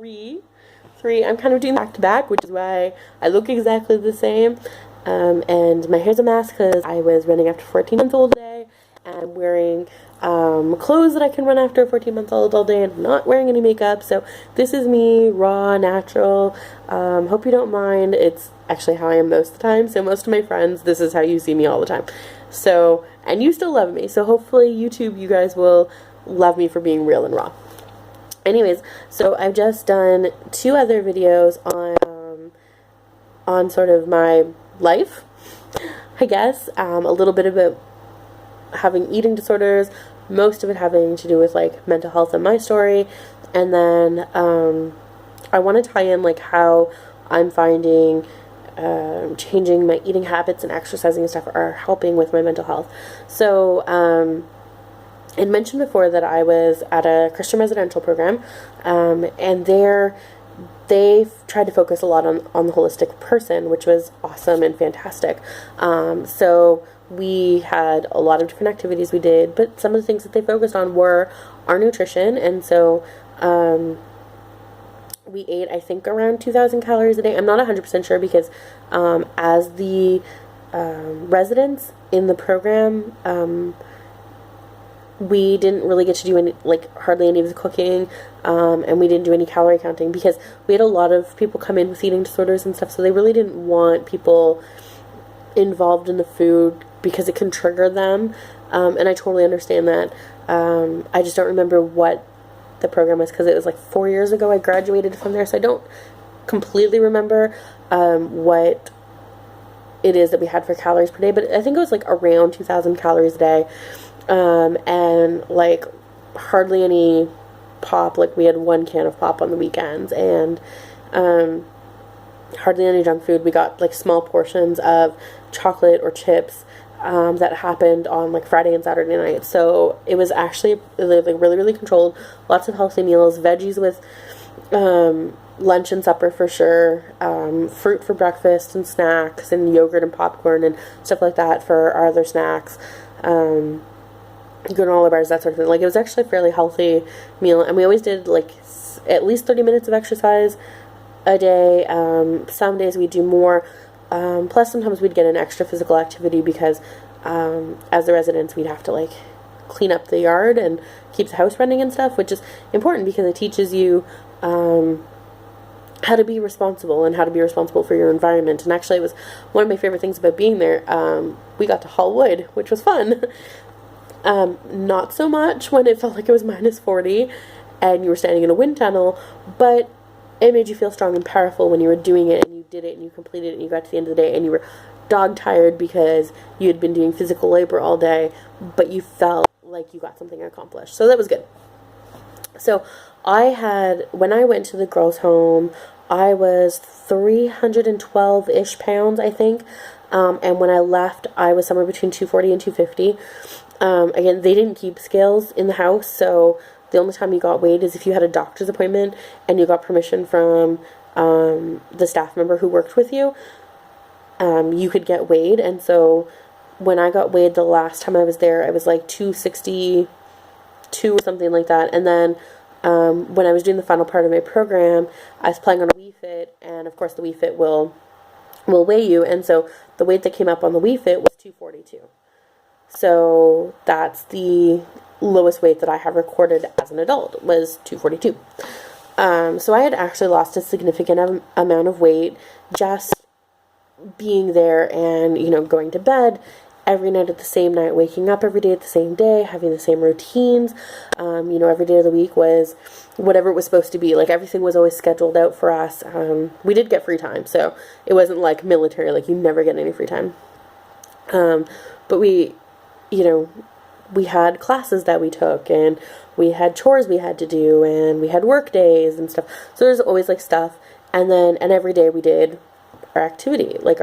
three. I'm kind of doing back to back, which is why I look exactly the same. And my hair's a mess because I was running after 14 months old today, and I'm wearing clothes that I can run after 14 months old all day, and I'm not wearing any makeup. So this is me, raw, natural. Hope you don't mind. It's actually how I am most of the time. So most of my friends, this is how you see me all the time. So, and you still love me. So hopefully YouTube, you guys will love me for being real and raw. Anyways, so I've just done 2 other videos on sort of my life, I guess. A little bit about having eating disorders, most of it having to do with like mental health and my story, and then I want to tie in like how I'm finding changing my eating habits and exercising and stuff are helping with my mental health. So I mentioned before that I was at a Christian residential program, and they tried to focus a lot on the holistic person, which was awesome and fantastic. So we had a lot of different activities we did, but some of the things that they focused on were our nutrition, and so we ate, I think, around 2,000 calories a day. I'm not 100% sure because as the residents in the program, we didn't really get to do any, like, hardly any of the cooking, and we didn't do any calorie counting because we had a lot of people come in with eating disorders and stuff, so they really didn't want people involved in the food because it can trigger them, and I totally understand that. I just don't remember what the program was because it was like 4 years ago I graduated from there, so I don't completely remember what it is that we had for calories per day, but I think it was like around 2,000 calories a day. And like hardly any pop. Like we had 1 can of pop on the weekends, and hardly any junk food. We got like small portions of chocolate or chips that happened on like Friday and Saturday night. So it was actually like really, really controlled. Lots of healthy meals, veggies with lunch and supper for sure, fruit for breakfast and snacks, and yogurt and popcorn and stuff like that for our other snacks. Granola bars, that sort of thing. Like, it was actually a fairly healthy meal, and we always did like at least 30 minutes of exercise a day. Some days we'd do more, plus sometimes we'd get an extra physical activity because as the residents we'd have to like clean up the yard and keep the house running and stuff, which is important because it teaches you how to be responsible and how to be responsible for your environment. And actually it was one of my favorite things about being there. We got to haul wood, which was fun. Not so much when it felt like it was minus 40 and you were standing in a wind tunnel, but it made you feel strong and powerful when you were doing it and you did it and you completed it and you got to the end of the day and you were dog tired because you had been doing physical labor all day, but you felt like you got something accomplished. So that was good. So when I went to the girls' home, I was 312-ish pounds, I think. And when I left, I was somewhere between 240 and 250. Again, they didn't keep scales in the house, so the only time you got weighed is if you had a doctor's appointment and you got permission from the staff member who worked with you. You could get weighed, and so when I got weighed the last time I was there, I was like 262 or something like that. And then when I was doing the final part of my program, I was playing on a Wii Fit, and of course the Wii Fit will weigh you, and so the weight that came up on the Wii Fit was 242. So that's the lowest weight that I have recorded as an adult, was 242. So I had actually lost a significant amount of weight just being there and, you know, going to bed every night at the same night, waking up every day at the same day, having the same routines. You know, every day of the week was whatever it was supposed to be. Like, everything was always scheduled out for us. We did get free time, so it wasn't like military, like you never get any free time. But we had classes that we took, and we had chores we had to do, and we had work days and stuff. So there's always like stuff. And every day we did our activity. Like,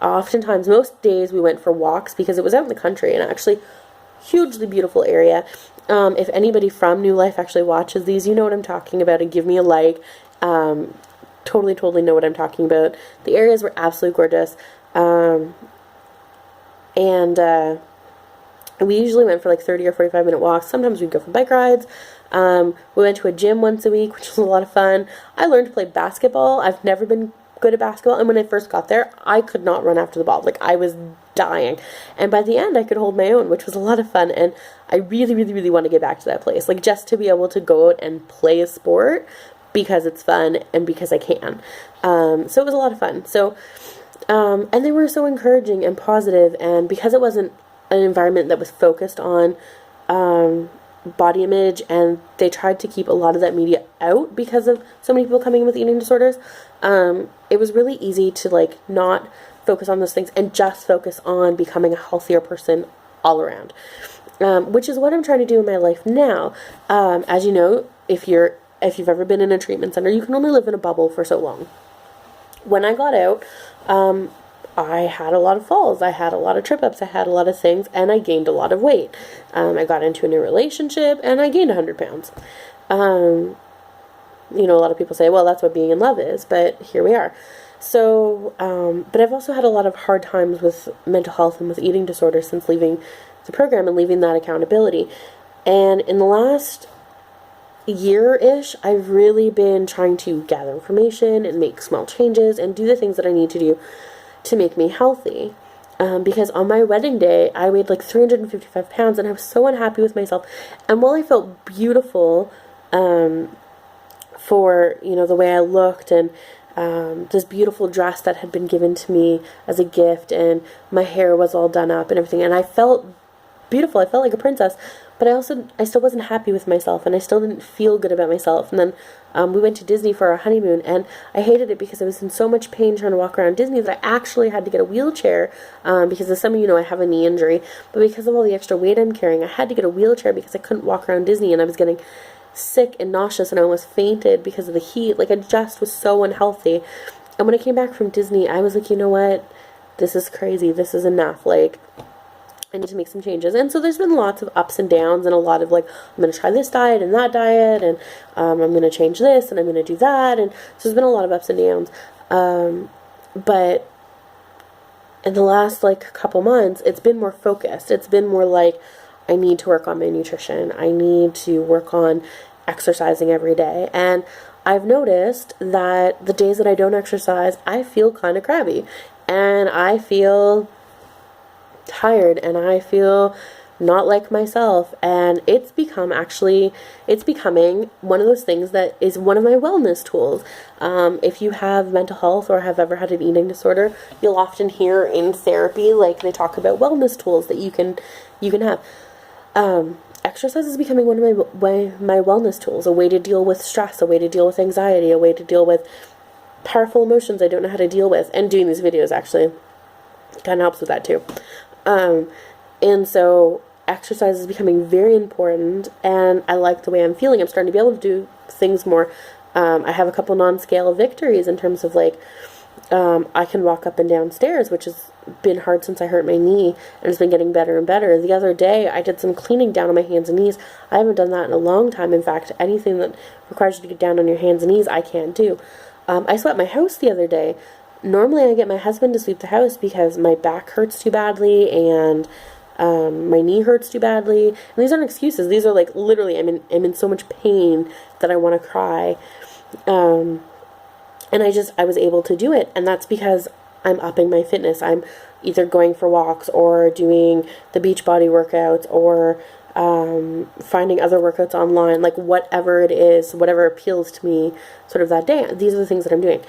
oftentimes, most days we went for walks because it was out in the country, and actually hugely beautiful area. If anybody from New Life actually watches these, you know what I'm talking about, and give me a like. Totally know what I'm talking about. The areas were absolutely gorgeous. And we usually went for like 30 or 45-minute walks. Sometimes we'd go for bike rides. We went to a gym once a week, which was a lot of fun. I learned to play basketball. I've never been good at basketball, and when I first got there, I could not run after the ball. Like, I was dying. And by the end, I could hold my own, which was a lot of fun, and I really, really, really want to get back to that place. Like, just to be able to go out and play a sport because it's fun and because I can. So it was a lot of fun. So, and they were so encouraging and positive, and because it wasn't an environment that was focused on body image, and they tried to keep a lot of that media out because of so many people coming in with eating disorders, it was really easy to like not focus on those things and just focus on becoming a healthier person all around, which is what I'm trying to do in my life now. As you know, if you've ever been in a treatment center, you can only live in a bubble for so long. When I got out, I had a lot of falls, I had a lot of trip-ups, I had a lot of things, and I gained a lot of weight. I got into a new relationship, and I gained 100 pounds. You know, a lot of people say, well, that's what being in love is, but here we are. So, but I've also had a lot of hard times with mental health and with eating disorders since leaving the program and leaving that accountability. And in the last year-ish, I've really been trying to gather information and make small changes and do the things that I need to do to make me healthy. Because on my wedding day, I weighed like 355 pounds, and I was so unhappy with myself. And while I felt beautiful for, you know, the way I looked, and this beautiful dress that had been given to me as a gift, and my hair was all done up and everything, and I felt beautiful, I felt like a princess, but I still wasn't happy with myself, and I still didn't feel good about myself. And then we went to Disney for our honeymoon, and I hated it because I was in so much pain trying to walk around Disney that I actually had to get a wheelchair, because as some of you know, I have a knee injury, but because of all the extra weight I'm carrying, I had to get a wheelchair because I couldn't walk around Disney, and I was getting sick and nauseous, and I almost fainted because of the heat. Like, I just was so unhealthy. And when I came back from Disney, I was like, you know what, this is crazy, this is enough, like, I need to make some changes. And so there's been lots of ups and downs, and a lot of like, I'm going to try this diet and that diet, and I'm going to change this, and I'm going to do that, and so there's been a lot of ups and downs. But in the last like couple months, it's been more focused. It's been more like, I need to work on my nutrition. I need to work on exercising every day. And I've noticed that the days that I don't exercise, I feel kind of crabby, and I feel tired, and I feel not like myself, and it's becoming one of those things that is one of my wellness tools. If you have mental health or have ever had an eating disorder, you'll often hear in therapy, like, they talk about wellness tools that you can have. Exercise is becoming one of my wellness tools, a way to deal with stress, a way to deal with anxiety, a way to deal with powerful emotions I don't know how to deal with. And doing these videos actually kind of helps with that too. And so exercise is becoming very important, and I like the way I'm feeling. I'm starting to be able to do things more. I have a couple non-scale victories in terms of like, I can walk up and down stairs, which has been hard since I hurt my knee, and it's been getting better and better. The other day, I did some cleaning down on my hands and knees. I haven't done that in a long time. In fact, anything that requires you to get down on your hands and knees, I can't do. I swept my house the other day. Normally, I get my husband to sweep the house because my back hurts too badly, and my knee hurts too badly. And these aren't excuses. These are like, literally, I'm in so much pain that I want to cry. And I was able to do it. And that's because I'm upping my fitness. I'm either going for walks or doing the Beachbody workouts, or finding other workouts online, like whatever it is, whatever appeals to me sort of that day. These are the things that I'm doing.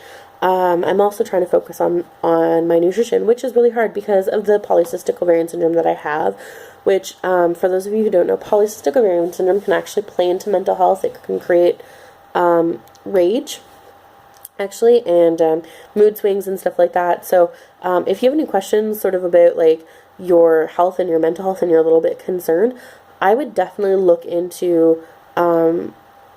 I'm also trying to focus on my nutrition, which is really hard because of the polycystic ovarian syndrome that I have, which, for those of you who don't know, polycystic ovarian syndrome can actually play into mental health. It can create rage, actually, and mood swings and stuff like that. So if you have any questions sort of about like your health and your mental health and you're a little bit concerned, I would definitely look into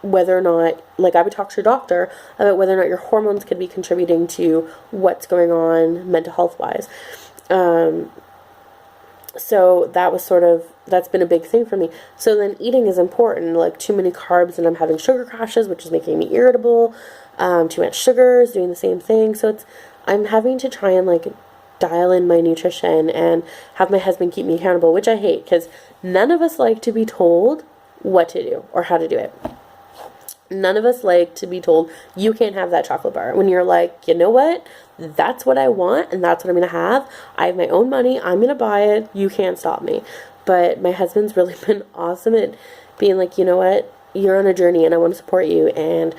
whether or not, like, I would talk to your doctor about whether or not your hormones could be contributing to what's going on mental health wise. So that's been a big thing for me. So then eating is important, like too many carbs, and I'm having sugar crashes, which is making me irritable. Too much sugar is doing the same thing. So I'm having to try and like dial in my nutrition and have my husband keep me accountable, which I hate because none of us like to be told what to do or how to do it. None of us like to be told, you can't have that chocolate bar. When you're like, you know what? That's what I want and that's what I'm going to have. I have my own money. I'm going to buy it. You can't stop me. But my husband's really been awesome at being like, you know what? You're on a journey and I want to support you. And,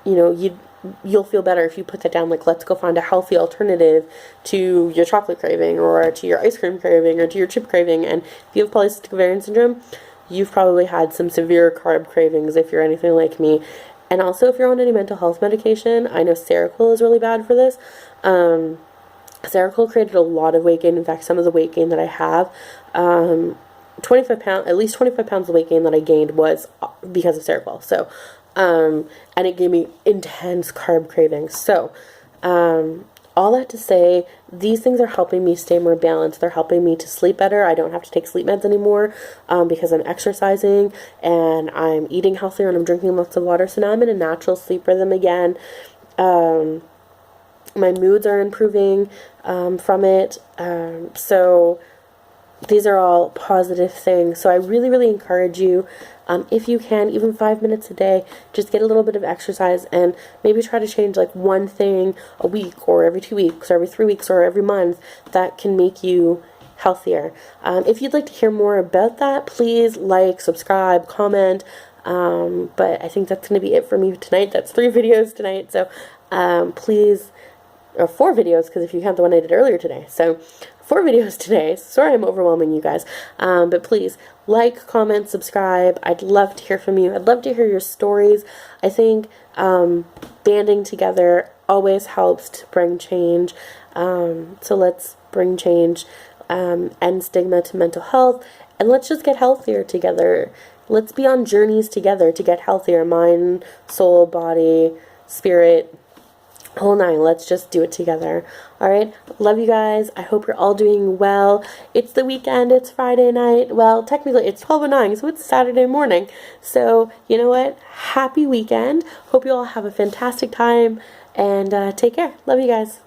you know, you'll feel better if you put that down. Like, let's go find a healthy alternative to your chocolate craving or to your ice cream craving or to your chip craving. And if you have polycystic ovarian syndrome, you've probably had some severe carb cravings if you're anything like me. And also if you're on any mental health medication, I know Seroquel is really bad for this. Seroquel created a lot of weight gain. In fact, some of the weight gain that I have, 25 pounds, at least 25 pounds of weight gain that I gained was because of Seroquel. So, and it gave me intense carb cravings. So, all that to say, these things are helping me stay more balanced. They're helping me to sleep better. I don't have to take sleep meds anymore because I'm exercising and I'm eating healthier and I'm drinking lots of water. So now I'm in a natural sleep rhythm again. My moods are improving from it. So these are all positive things. So I really, really encourage you, if you can, even 5 minutes a day, just get a little bit of exercise and maybe try to change like one thing a week or every 2 weeks or every 3 weeks or every month that can make you healthier. If you'd like to hear more about that, please like, subscribe, comment. But I think that's going to be it for me tonight. That's 3 videos tonight. So please, or 4 videos, because if you count the one I did earlier today. So 4 videos today. Sorry I'm overwhelming you guys. But please like, comment, subscribe. I'd love to hear from you. I'd love to hear your stories. I think banding together always helps to bring change. So let's bring change, end stigma to mental health, and let's just get healthier together. Let's be on journeys together to get healthier. Mind, soul, body, spirit, whole 9. Let's just do it together. All right. Love you guys. I hope you're all doing well. It's the weekend. It's Friday night. Well, technically it's 12:09, so it's Saturday morning. So, you know what? Happy weekend. Hope you all have a fantastic time and take care. Love you guys.